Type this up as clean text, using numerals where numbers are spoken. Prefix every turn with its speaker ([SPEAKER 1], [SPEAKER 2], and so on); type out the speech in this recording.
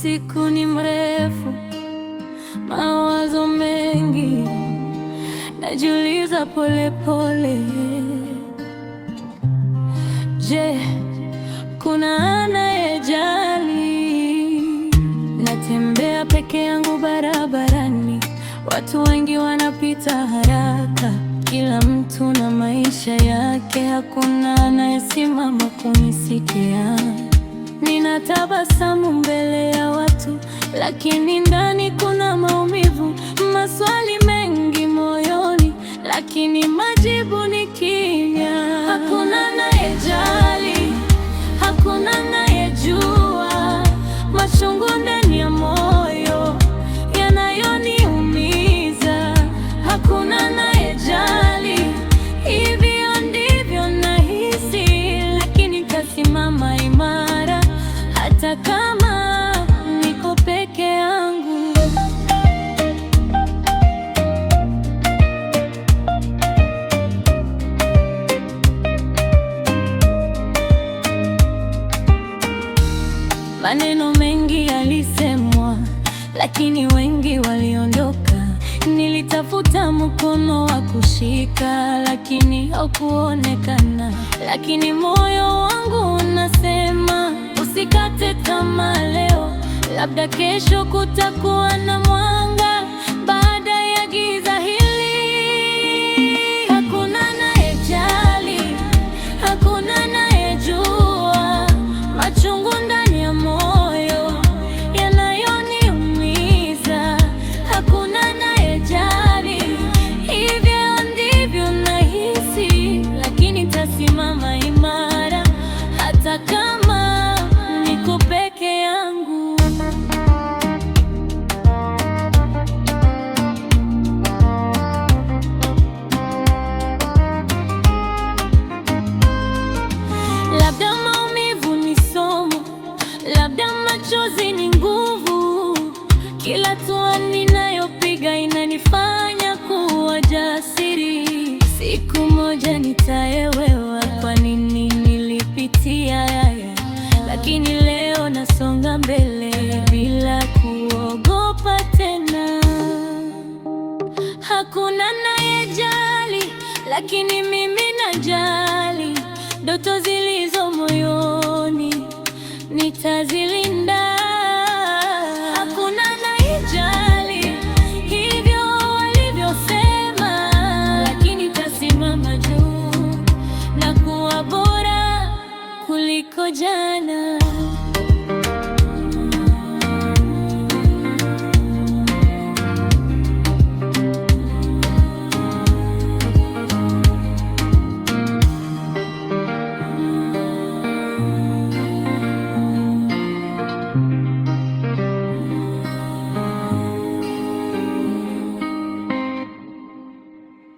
[SPEAKER 1] Usiku ni mrefu, mawazo mengi, najiuliza pole pole. Je, kuna anayejali? Natembea peke yangu barabarani, watu wengi wanapita haraka, kila mtu na maisha yake, hakuna anayesimama kunisikia. Ninatabasamu mbele ya watu, lakini ndani kuna maumivu, maswali mengi moyoni, lakini majibu ni kimya. Hakuna anayejali, hakuna anayejua machungu ndani ya moyo yanayoniumiza. Hakuna anayejali, hivyo ndivyo nahisi, lakini kasimama imara hata kama niko peke yangu. Maneno mengi yalisemwa, lakini wengi waliondoka. Nilitafuta mkono wa kushika, lakini haukuonekana. Lakini moyo wangu unasema, usikate tamaa leo, labda kesho kutakuwa na mwanga baada ya giza hili. Hakuna anayejali, hakuna anayejua machungu ndani ya moyo yanayoniumiza. Hakuna anayejali, hivyo ndivyo nahisi, lakini tasimama imara hata kama niko peke yangu. Labda maumivu ni somo, labda machozi ni nguvu. Kila hatua ninayopiga inanifanya kuwa jasiri. Siku moja nitaelewa kwa nini nilipitia haya, lakini leo nasonga mbele bila kuogopa tena. Hakuna anayejali, lakini mimi najali. Ndoto zilizo moyoni nitazilinda. Hakuna anayejali, hivyo walivyosema, lakini tasimama juu na kuwa bora kuliko jana.